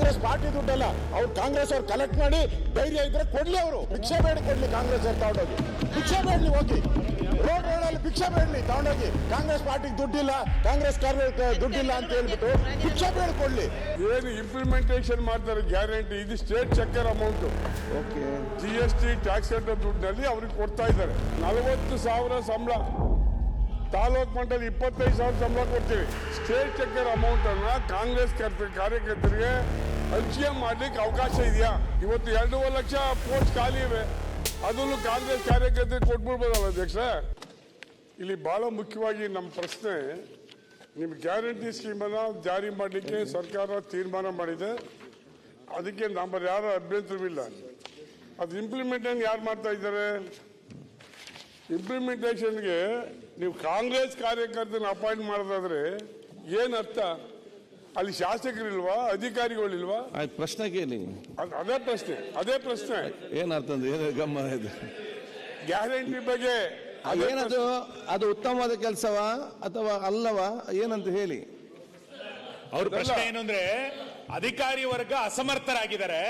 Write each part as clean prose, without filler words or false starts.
Congress party ದುಡ್ಡಲ್ಲ, ಅವ್ರು ಕಾಂಗ್ರೆಸ್ ಅವ್ರು collect ಮಾಡಿ ಧೈರ್ಯ ಇದ್ರೆ ಕೊಡ್ಲಿ, ಅವರು ಭಿಕ್ಷೆ ಬೇಡ ಕೊಡ್ಲಿ, ಕಾಂಗ್ರೆಸ್ ಅವ್ರು ತಗೊಂಡೋಗಿ ಭಿಕ್ಷೆ ಬೇಡಲಿ, ಹೋಗಿ ರೋಡಲ್ಲಿ ಭಿಕ್ಷೆ ಬೇಡಲಿ ತಗೊಂಡೋಗಿ. ಕಾಂಗ್ರೆಸ್ ಪಾರ್ಟಿಗೆ ದುಡ್ಡಿಲ್ಲ, ಕಾಂಗ್ರೆಸ್ ದುಡ್ಡಿಲ್ಲ ಅಂತ ಹೇಳ್ಬಿಟ್ಟು ಭಿಕ್ಷೆ ಬೇಡ ಕೊಡ್ಲಿ. ಏನು ಇಂಪ್ಲಿಮೆಂಟೇಷನ್ ಮಾಡ್ತಾರೆ ಗ್ಯಾರಂಟಿ, ಇದು state checker amount. Okay, GST tax centre ದುಡ್ಡಿನಲ್ಲಿ ಅವ್ರಿಗೆ ಕೊಡ್ತಾ ಇದ್ದಾರೆ. 40,000 ಸಂಬಳ, ತಾಲೂಕ್ ಮಟ್ಟದಲ್ಲಿ 25,000 ಸಂಬಳ ಕೊಡ್ತೀವಿ. ಸ್ಟೇಟ್ ಚೆಕ್ಕರ್ ಅಮೌಂಟ್ ಅನ್ನ ಕಾಂಗ್ರೆಸ್ ಕಾರ್ಯಕರ್ತರಿಗೆ ಹಂಚಿಕೆ ಮಾಡ್ಲಿಕ್ಕೆ ಅವಕಾಶ ಇದೆಯಾ? ಇವತ್ತು 2.5 ಲಕ್ಷ ಪೋಸ್ಟ್ ಖಾಲಿ ಇವೆ, ಅದನ್ನು ಕಾಂಗ್ರೆಸ್ ಕಾರ್ಯಕರ್ತರಿಗೆ ಕೊಟ್ಬಿಡ್ಬೋದಲ್ಲ ಅಧ್ಯಕ್ಷ? ಇಲ್ಲಿ ಬಹಳ ಮುಖ್ಯವಾಗಿ ನಮ್ಮ ಪ್ರಶ್ನೆ, ನಿಮ್ಮ ಗ್ಯಾರಂಟಿ ಸ್ಕೀಮನ್ನು ಜಾರಿ ಮಾಡಲಿಕ್ಕೆ ಸರ್ಕಾರ ತೀರ್ಮಾನ ಮಾಡಿದೆ, ಅದಕ್ಕೆ ನಮ್ಮಲ್ಲಿ ಯಾರ ಅಭ್ಯಂತರವಿಲ್ಲ. ಅದು ಇಂಪ್ಲಿಮೆಂಟೇಷನ್ ಯಾರು ಮಾಡ್ತಾ ಇದ್ದಾರೆ? ಇಂಪ್ಲಿಮೆಂಟೇಷನ್ಗೆ ನೀವು ಕಾಂಗ್ರೆಸ್ ಕಾರ್ಯಕರ್ತನ ಅಪಾಯಿಂಟ್ ಮಾಡೋದಾದ್ರೆ ಏನು ಅರ್ಥ? ಅಲ್ಲಿ ಶಾಸಕರಿಲ್ವಾ, ಅಧಿಕಾರಿಗಳಿಲ್ವಾ? ಪ್ರಶ್ನೆ ಕೇಳಿ. ಅದೇ ಪ್ರಶ್ನೆ ಏನರ್ಥ ಅಂದ್ರೆ ಗಮನ ಇದೆ ಗ್ಯಾರಂಟಿ ಬಗ್ಗೆ. ಅದೇನದು, ಅದು ಉತ್ತಮವಾದ ಕೆಲಸವಾ ಅಥವಾ ಅಲ್ಲವಾ ಏನಂತ ಹೇಳಿ. ಅವ್ರ ಪ್ರಶ್ನೆ ಏನು ಅಂದ್ರೆ, ಅಧಿಕಾರಿ ವರ್ಗ ಅಸಮರ್ಥರಾಗಿದ್ದಾರೆ,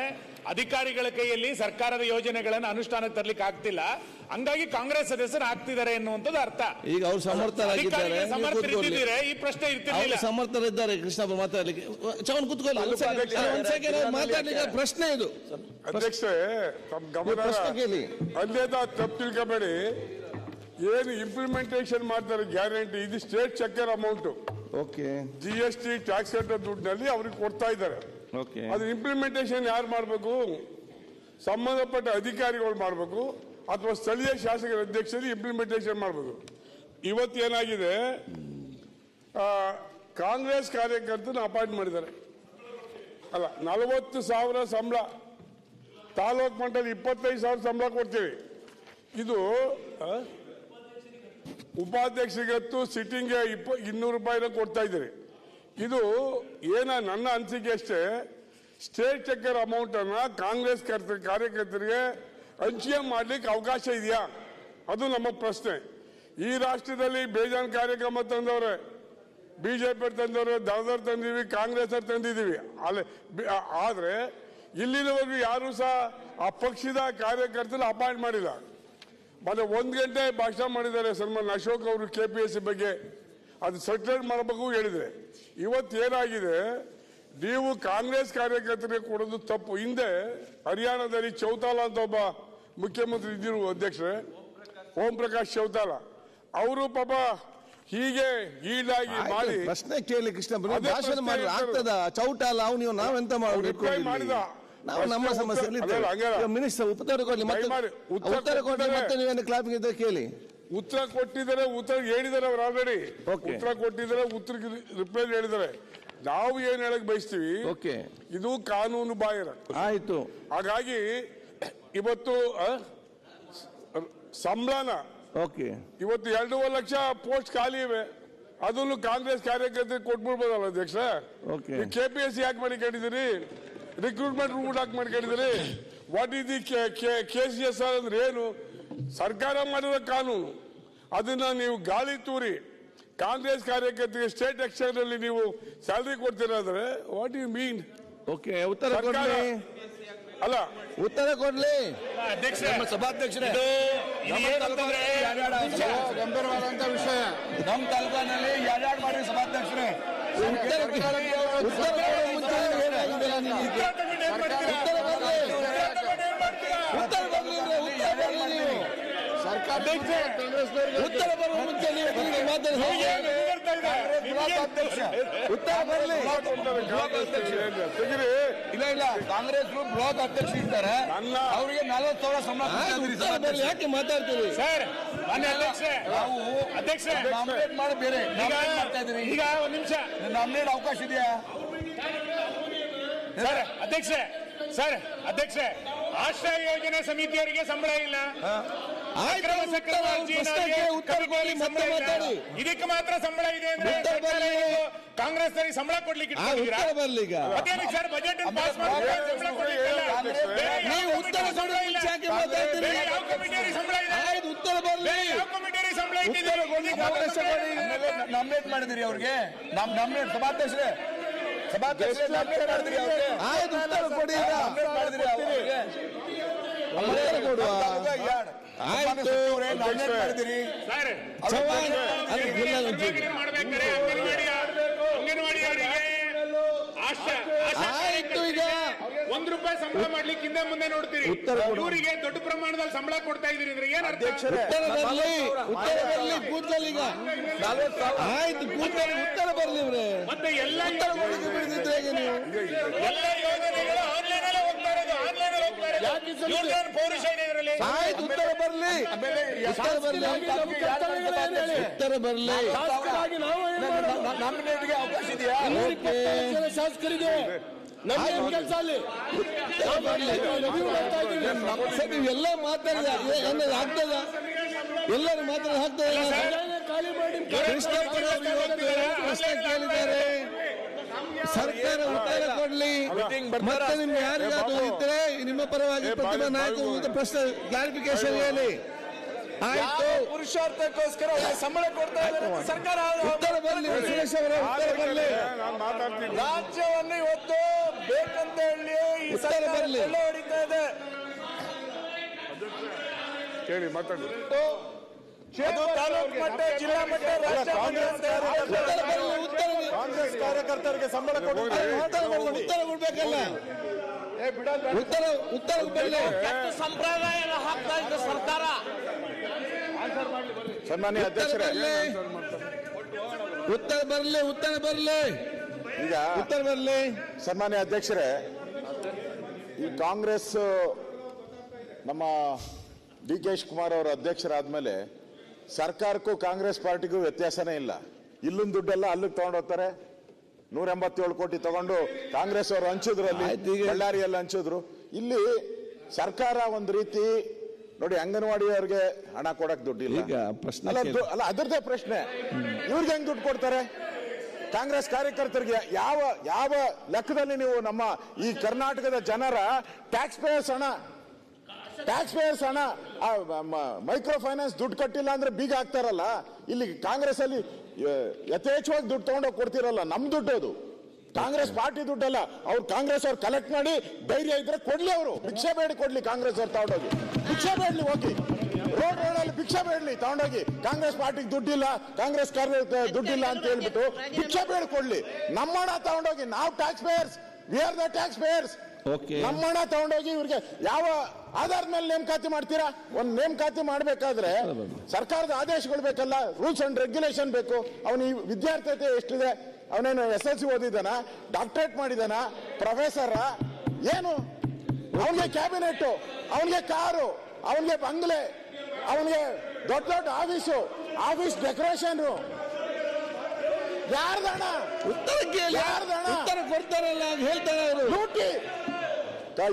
ಅಧಿಕಾರಿಗಳ ಕೈಯಲ್ಲಿ ಸರ್ಕಾರದ ಯೋಜನೆಗಳನ್ನು ಅನುಷ್ಠಾನಕ್ಕೆ ತರಲಿಕ್ಕೆ ಆಗ್ತಿಲ್ಲ, ಹಂಗಾಗಿ ಕಾಂಗ್ರೆಸ್ ಸದಸ್ಯರು ಆಗ್ತಿದ್ದಾರೆ ಎನ್ನುವಂಥದ್ದು ಅರ್ಥ. ಈಗ ಅವ್ರು ಸಮರ್ಥರಾಗಿದ್ದಾರೆ, ಈ ಪ್ರಶ್ನೆ ಇರ್ತಿರ್ಲಿಲ್ಲ. ಸಮರ್ಥರಿದ್ದಾರೆ ಕೃಷ್ಣ ಮಾತಾಡ್ಲಿಕ್ಕೆ. ಚವನ್ ಕೂತ್ಕೊಳ್ಳಿ, ಮಾತಾಡ್ಲಿಕ್ಕೆ ಪ್ರಶ್ನೆ ಇದು. ಅಧ್ಯಕ್ಷೆ ತಮ್ಮ ಗಮನ ಕೇಳಿ. ಅಲ್ಲೇದ ತಪ್ಪು ತಿಳ್ಕೊಬೇಡಿ. ಏನು ಇಂಪ್ಲಿಮೆಂಟೇಷನ್ ಮಾಡ್ತಾರೆ ಗ್ಯಾರಂಟಿ, ಇದು state checker amount. Okay, GST tax centre ದುಡ್ಡಿನಲ್ಲಿ ಅವ್ರಿಗೆ ಕೊಡ್ತಾ ಇದ್ದಾರೆ. ಅದು ಇಂಪ್ಲಿಮೆಂಟೇಷನ್ ಯಾರು ಮಾಡಬೇಕು? ಸಂಬಂಧಪಟ್ಟ ಅಧಿಕಾರಿಗಳು ಮಾಡಬೇಕು, ಅಥವಾ ಸ್ಥಳೀಯ ಶಾಸಕರ ಅಧ್ಯಕ್ಷರು ಇಂಪ್ಲಿಮೆಂಟೇಷನ್ ಮಾಡಬೇಕು. ಇವತ್ತೇನಾಗಿದೆ, ಕಾಂಗ್ರೆಸ್ ಕಾರ್ಯಕರ್ತನ ಅಪಾಯಿಂಟ್ ಮಾಡಿದ್ದಾರೆ. ಅಲ್ಲ, 40,000 ಸಂಬಳ, ತಾಲೂಕ್ ಮಟ್ಟದಲ್ಲಿ 25,000 ಸಂಬಳ ಕೊಡ್ತೀವಿ. ಇದು ಉಪಾಧ್ಯಕ್ಷರಿಗತ್ತು ಸಿಟ್ಟಿಂಗ್ಗೆ 200 ರೂಪಾಯಿನ ಕೊಡ್ತಾ ಇದ್ದೀರಿ. ಇದು ನನ್ನ ಅನಿಸಿಕೆ ಅಷ್ಟೇ. ಸ್ಟೇಟ್ ಚೆಕ್ಕರ್ ಅಮೌಂಟ್ ಅನ್ನ ಕಾಂಗ್ರೆಸ್ ಕಾರ್ಯಕರ್ತರಿಗೆ ಹಂಚಿಕೆ ಮಾಡ್ಲಿಕ್ಕೆ ಅವಕಾಶ ಇದೆಯಾ? ಅದು ನಮ್ಮ ಪ್ರಶ್ನೆ. ಈ ರಾಷ್ಟ್ರದಲ್ಲಿ ಬೇಜಾನ್ ಕಾರ್ಯಕ್ರಮ ತಂದವ್ರೆ, ಬಿಜೆಪಿ ತಂದವ್ರೆ, ದಳದವ್ರು ತಂದಿವಿ, ಕಾಂಗ್ರೆಸ್ ಅವ್ರು ತಂದಿದ್ದೀವಿ. ಆದ್ರೆ ಇಲ್ಲಿನವರೆಗೂ ಯಾರು ಸಹ ಆ ಪಕ್ಷದ ಕಾರ್ಯಕರ್ತರು ಅಪಾಯಿಂಟ್ ಮಾಡಿಲ್ಲ. ಮತ್ತೆ 1 ಗಂಟೆ ಭಾಷಣ ಮಾಡಿದ್ದಾರೆ ಸನ್ಮಾನ್ ಅಶೋಕ್ ಅವರು KPSC ಬಗ್ಗೆ, ಅದು ಸೆಟಲ್ ಮಾಡಬೇಕು ಹೇಳಿದ್ರೆ. ಇವತ್ತೇನಾಗಿದೆ, ನೀವು ಕಾಂಗ್ರೆಸ್ ಕಾರ್ಯಕರ್ತರಿಗೆ ಕೊಡೋದು ತಪ್ಪು. ಹಿಂದೆ ಹರಿಯಾಣದಲ್ಲಿ ಚೌತಾಲ ಅಂತ ಒಬ್ಬ ಮುಖ್ಯಮಂತ್ರಿ ಇದ್ದಿರು ಅಧ್ಯಕ್ಷರೇ, ಓಂ ಪ್ರಕಾಶ್ ಚೌತಾಲ, ಅವರು ಪಾಪ ಹೀಗೆ ಈಡಾಗಿ ಮಾಡಿ ಪ್ರಶ್ನೆ ಕೇಳಿ ಕೃಷ್ಣ ಭಾಷಣ ಮಾಡಿ ಆಗ್ತದ ಚೌಟಾಲ ಅವನು ನಾವೆಂತ ಮಾಡಿದ. ನಾವು ನಮ್ಮ ಸಮಸ್ಯೆಯಲ್ಲಿ ಮಿನಿಸ್ಟರ್ ಉತ್ತರ ಕೊಡ್ಲಿ, ಉತ್ತರ ಕೊಟ್ಟರೆ ಮತ್ತೆ ನೀವೇನು ಕ್ಲಾಪಿಂಗ್ ಇದ್ದರೆ ಕೇಳಿ. ಉತ್ತರ ಕೊಟ್ಟಿದ್ದಾರೆ, ಉತ್ತರ ಹೇಳಿದ್ದಾರೆ ಅವರು ಆಲ್ರೆಡಿ. ಉತ್ತರ ಕೊಟ್ಟಿದ್ದಾರೆ, ಉತ್ತರಕ್ಕೆ ರಿಪ್ಲೈ ಹೇಳಿದ್ದಾರೆ. ನಾವು ಏನ್ ಹೇಳಕ್ ಬಯಸ್ತೀವಿ, ಇದು ಕಾನೂನು ಬಾಹಿರ ಆಯ್ತು. ಹಾಗಾಗಿ ಇವತ್ತು ಸಂಬಳನ ಇವತ್ತು 2.5 ಲಕ್ಷ ಪೋಸ್ಟ್ ಖಾಲಿ ಇವೆ, ಅದನ್ನು ಕಾಂಗ್ರೆಸ್ ಕಾರ್ಯಕರ್ತರಿಗೆ ಕೊಟ್ಬಿಡ್ಬೋದಲ್ಲ ಅಧ್ಯಕ್ಷ? KPSC ಯಾಕೆ ಮಾಡಿಕೊಂಡಿದ್ದೀರಿ? ರಿಕ್ರೂಟ್ಮೆಂಟ್ ರೂಟ್ ಹಾಕಿ ಮಾಡ್ಕೊಂಡಿದ್ದೀರಿ? ವಾಟ್ ಇಸ್ ದಿ KCSR ಅಂದ್ರೆ ಏನು? ಸರ್ಕಾರ ಮಾಡಿರೋ ಕಾನೂನು, ಅದನ್ನ ನೀವು ಗಾಳಿ ತೂರಿ ಕಾಂಗ್ರೆಸ್ ಕಾರ್ಯಕರ್ತರಿಗೆ ಸ್ಟೇಟ್ ಎಕ್ಸ್ಚೇಂಜ್ ಅಲ್ಲಿ ನೀವು ಸ್ಯಾಲರಿ ಕೊಡ್ತೀರಾದ್ರೆ ವಾಟ್ ಯು ಮೀನ್? ಉತ್ತರ ಕೊಡ್ಲಿ. ಅಲ್ಲ, ಉತ್ತರ ಕೊಡ್ಲಿ ಸಭಾಧ್ಯಕ್ಷರೇ. ಗಂಭೀರವಾದಂತ ವಿಷಯ ನಮ್ಮ ತಾಲೂಕಿನಲ್ಲಿ ಯಾರ್ಯಾರು ಮಾಡಿ ಸಭಾಧ್ಯಕ್ಷರೇ. ಉತ್ತರ ಬರುವ ಮುಂಚೆ ಉತ್ತರ ಬರಲಿ. ಇಲ್ಲ, ಕಾಂಗ್ರೆಸ್ ಬ್ಲಾಕ್ ಅಧ್ಯಕ್ಷ ಇದ್ದಾರೆ, ಅವರಿಗೆ 40,000 ಸಂಬಳ. ಯಾಕೆ ಮಾತಾಡ್ತೀವಿ ಸರ್? ನಾವು ಅಧ್ಯಕ್ಷ ನಾಮಿನೇಟ್ ಮಾಡಿ ಬೇರೆ ಮಾಡ್ತಾ ಇದ್ದೀವಿ. ಈಗ 1 ನಿಮಿಷ ನಾಮಿನೇಟ್ ಅವಕಾಶ ಇದೆಯಾ ಸರ್? ಅಧ್ಯಕ್ಷ ಆಶ್ರಯ ಯೋಜನೆ ಸಮಿತಿಯವರಿಗೆ ಸಂಬಳ ಇಲ್ಲ, ಇದಕ್ಕೆ ಮಾತ್ರ ಸಂಬಳ ಇದೆ ಅಂದ್ರೆ ಕಾಂಗ್ರೆಸ್ ಸಂಬಳ ಕೊಡ್ಲಿಕ್ಕೆ ಸರ್ ಬಜೆಟ್ ಪಾಸ್ ನಾಮಿನೇಟ್ ಮಾಡಿದಿರಿ ಅವ್ರಿಗೆ. ಸಭಾಧ್ಯಕ್ಷರೇ ಉತ್ತರ ಕೊಡುವ. ಆಯ್ತು ಮಾಡಿದಿರಿ ಚವ್ಹಾಣ್ ಅದು ಜಿಲ್ಲಾ ಮಾಡ್ಬೇಕಾರೆ ಅಂಗನವಾಡಿಯವರಿಗೆ ಆಯ್ತು ಈಗ ₹1 ಸಂಬಳ ಮಾಡ್ಲಿಕ್ಕೆ ಹಿಂದೆ ಮುಂದೆ ನೋಡ್ತೀರಿ. ಉತ್ತರ ಕೊಡು. ಇವರಿಗೆ ದೊಡ್ಡ ಪ್ರಮಾಣದಲ್ಲಿ ಸಂಬಳ ಕೊಡ್ತಾ ಇದೀರಿ ಅಂದ್ರೆ ಏನ್ ಅರ್ಥ? ಉತ್ತರ ಬರ್ಲಿ ಕೂತ್ಕೊಳ್ಳಿ ಈಗ. ಆಯ್ತು ಕೂತ್ಕೊಳ್ಳಿ, ಉತ್ತರ ಬರ್ಲಿ ಇವ್ರೆ. ಮತ್ತೆ ಎಲ್ಲ ಉತ್ತರ ಕೊಡಲಿಕ್ಕೆ ಬಿಡ್ತಿದ್ರೆ ಹೇಗೆ ನೀವು? ಎಲ್ಲ ಯೋಜನೆಗಳು ಆನ್ಲೈನ್ ಅಲ್ಲೇ ಹೋಗ್ತಾ ಇರೋದು, ಆನ್ಲೈನ್ ಅಲ್ಲಿ ಹೋಗ್ತಾ ಇರೋದು. ಇವ್ರದ್ದೇನು ಪೌರುಷ ಇದೆ ಇದರಲ್ಲಿ? ಆಯ್ತು ಉತ್ತರ ಬರ್ಲಿ, ಉತ್ತರ ಬರ್ಲಿ, ಉತ್ತರ ಬರ್ಲಿ. ನಾಮಿನೇಟ್ಗೆ ಅವಕಾಶ ಇದೆಯಾ? ಶಾಸಕರಿಗೆ ಕೆಲಸ ಅಲ್ಲಿ ನೀವೆಲ್ಲ ಮಾತಾಡಿದ ಏನಾದ್ರು ಆಗ್ತದ? ಎಲ್ಲರೂ ಮಾತಾಡಿ ಆಗ್ತದ? ಕೃಷ್ಣಪ್ಪನವರು ಇವತ್ತು ಪ್ರಶ್ನೆ ಕೇಳಿದ್ದಾರೆ, ಸರ್ಕಾರ ಉತ್ತರ ಕೊಡ್ಲಿ. ಮತ್ತೆ ನಿಮ್ಗೆ ಯಾರಿಗಾದ್ರು ಇದ್ರೆ ನಿಮ್ಮ ಪರವಾಗಿ ಪ್ರತಿಭಾ ನಾಯಕರು ಪ್ರಶ್ನೆ ಕ್ಲಾರಿಫಿಕೇಶನ್ ಹೇಳಿ. ಆಯ್ತು, ಪುರುಷಾರ್ಥಕ್ಕೋಸ್ಕರ ಸಂಬಳ ಕೊಡ್ತಾ ಇದ್ದಾರೆ ಸರ್ಕಾರ. ಉತ್ತರ ಬರ್ಲಿ ಸುರೇಶ್ ಅವರ, ಉತ್ತರ ಬರ್ಲಿ. ನಾನು ಮಾತಾಡ್ತೀನಿ. ರಾಜ್ಯವನ್ನು ಇವತ್ತು ಬೇಕಂತ ಹೇಳಿ ಈ ಉತ್ತರ ಸರ್ಕಾರ ಬರ್ಲಿ. ಕೊಳ್ಳೆ ಹೊಡಿತಾ ಇದೆ. ಕೇಳಿ ಮಾತಾಡಿ. ಅದು ತಾಲೂಕು ಮಟ್ಟ, ಜಿಲ್ಲಾ ಮಟ್ಟ, ರಾಜ್ಯ ಉತ್ತರ ಬರ್ಲಿ, ಉತ್ತರ ಬರ್ಲಿ. ಕಾಂಗ್ರೆಸ್ ಕಾರ್ಯಕರ್ತರಿಗೆ ಸಂಬಳ ಉತ್ತರ ಕೊಡ್ಬೇಕಲ್ಲ, ಉತ್ತರ ಬರ್ಲಿ. ಸಂಪ್ರದಾಯ ಹಾಕ್ತಾ ಇದ್ದ ಸರ್ಕಾರ. ಸನ್ಮಾನ್ಯ ಉತ್ತರ ಅಧ್ಯಕ್ಷರೇ, ಬರ್ಲಿ, ಉತ್ತರ ಬರ್ಲಿ, ಉತ್ತರ ಬರ್ಲಿ, ಈಗ ಉತ್ತರ ಬರ್ಲಿ. ಸನ್ಮಾನ್ಯ ಅಧ್ಯಕ್ಷರೇ, ಈ ಕಾಂಗ್ರೆಸ್ ನಮ್ಮ ಡಿ ಕೆ ಶಿವಕುಮಾರ್ ಅವರ ಅಧ್ಯಕ್ಷರಾದ್ಮೇಲೆ ಸರ್ಕಾರಕ್ಕೂ ಕಾಂಗ್ರೆಸ್ ಪಾರ್ಟಿಗೂ ವ್ಯತ್ಯಾಸನೇ ಇಲ್ಲ. ಇಲ್ಲೊಂದು ದುಡ್ಡೆಲ್ಲ ಅಲ್ಲಿಗೆ ತಗೊಂಡು ಹೋಗ್ತಾರೆ. 187 ಕೋಟಿ ತಗೊಂಡು ಕಾಂಗ್ರೆಸ್ ಅವರು ಹಂಚಿದ್ರು, ಅಲ್ಲಿ ಆಯ್ತು, ಈಗ ಬಳ್ಳಾರಿಯಲ್ಲಿ ಹಂಚಿದ್ರು. ಇಲ್ಲಿ ಸರ್ಕಾರ ಒಂದು ರೀತಿ ನೋಡಿ, ಅಂಗನವಾಡಿಯವರಿಗೆ ಹಣ ಕೊಡಕ್ ದುಡ್ಡಿಲ್ಲ. ಈಗ ಪ್ರಶ್ನೆ ಅಲ್ಲ ಅದರದೇ ಪ್ರಶ್ನೆ, ಇವ್ರಿಗೆ ಹೆಂಗ್ ದುಡ್ಡು ಕೊಡ್ತಾರೆ? ಕಾಂಗ್ರೆಸ್ ಕಾರ್ಯಕರ್ತರಿಗೆ ಯಾವ ಲೆಕ್ಕದಲ್ಲಿ ನೀವು ನಮ್ಮ ಈ ಕರ್ನಾಟಕದ ಜನರ ಟ್ಯಾಕ್ಸ್ ಪೇಯರ್ಸ್ ಹಣ ಮೈಕ್ರೋ ಫೈನಾನ್ಸ್ ದುಡ್ಡು ಕಟ್ಟಿಲ್ಲ ಅಂದ್ರೆ ಬೀಗ ಹಾಕ್ತಾರಲ್ಲ, ಇಲ್ಲಿ ಕಾಂಗ್ರೆಸ್ ಅಲ್ಲಿ ಯಥೇಚ್ಛವಾಗಿ ದುಡ್ಡು ತಗೊಂಡೋಗಿ ಕೊಡ್ತಿರಲ್ಲ. ನಮ್ ದುಡ್ಡು ಅದು, ಕಾಂಗ್ರೆಸ್ ಪಾರ್ಟಿ ದುಡ್ಡಲ್ಲ. ಅವ್ರು ಕಾಂಗ್ರೆಸ್ ಅವ್ರು ಕಲೆಕ್ಟ್ ಮಾಡಿ ಧೈರ್ಯ ಇದ್ರೆ ಕೊಡ್ಲಿ, ಅವರು ಭಿಕ್ಷೆ ಬೇಡಿ ಕೊಡ್ಲಿ. ಕಾಂಗ್ರೆಸ್ ಅವ್ರು ತಗೊಂಡೋಗಿ ಭಿಕ್ಷೆ ಬೇಡ್ಲಿ, ಹೋಗಿ ರೋಡಲ್ಲಿ ಭಿಕ್ಷೆ ಬೇಡ್ಲಿ ತಗೊಂಡೋಗಿ. ಕಾಂಗ್ರೆಸ್ ಪಾರ್ಟಿಗೆ ದುಡ್ಡಿಲ್ಲ, ಕಾಂಗ್ರೆಸ್ ದುಡ್ಡಿಲ್ಲ ಅಂತ ಹೇಳ್ಬಿಟ್ಟು ಭಿಕ್ಷೆ ಬೇಡಿ ಕೊಡ್ಲಿ. ನಮ್ಮ ಹಣ ತಗೊಂಡೋಗಿ, ನಾವು tax payers, we are the tax payers. ನಮ್ಮ ಹಣ ತಗೊಂಡೋಗಿ ಇವ್ರಿಗೆ ಯಾವ ಆಧಾರದ ಮೇಲೆ ನೇಮಕಾತಿ ಮಾಡ್ತೀರಾ? ಒಂದು ನೇಮಕಾತಿ ಮಾಡ್ಬೇಕಾದ್ರೆ ಸರ್ಕಾರದ ಆದೇಶಗಳು ಬೇಕಲ್ಲ, ರೂಲ್ಸ್ ಅಂಡ್ ರೆಗ್ಯುಲೇಷನ್ ಬೇಕು. ಅವನು ಈ ವಿದ್ಯಾರ್ಥಿತೆ ಎಷ್ಟಿದೆ? ಅವನೇನು SSLC ಓದಿದಾನ, ಡಾಕ್ಟರೇಟ್ ಮಾಡಿದಾನ, ಪ್ರೊಫೆಸರ ಏನು? ಅವನಿಗೆ ಕ್ಯಾಬಿನೆಟ್, ಅವನಿಗೆ ಕಾರು, ಅವನಿಗೆ ಬಂಗ್ಲೆ, ಅವನಿಗೆ ದೊಡ್ಡ ದೊಡ್ಡ ಆಫೀಸ್ ಡೆಕೋರೇಷನ್. ಯಾರ್ದಣ? ಉತ್ತರ ಕೇಳಿ, ಉತ್ತರ ಕೊಡ್ತಾರಲ್ಲ ಹೇಳ್ತಾರೆ ಅವರು. ಲೂಟಿ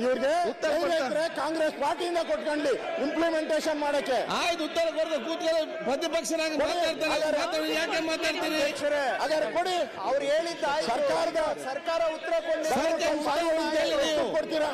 ಇವ್ರಿಗೆ ಕಾಂಗ್ರೆಸ್ ಪಾರ್ಟಿಯಿಂದ ಕೊಟ್ಕೊಂಡ್ಲಿ ಇಂಪ್ಲಿಮೆಂಟೇಷನ್ ಮಾಡಕ್ಕೆ. ಆಯ್ತು, ಉತ್ತರ ಕೊಡದೆ ಕೂತ್ಕೊಳ್ಳಿ. ಪ್ರತಿಪಕ್ಷನಾಗಿ ಮಾತಾಡ್ತಾರೆ, ಯಾಕೆ ಮಾತಾಡ್ತೀರಿ? ಹಾಗಾದ್ರೆ ಕೊಡಿ, ಅವ್ರು ಹೇಳಿದ್ದ ಸರ್ಕಾರ ಉತ್ತರ ಕೊಡ್ತೀರಾ?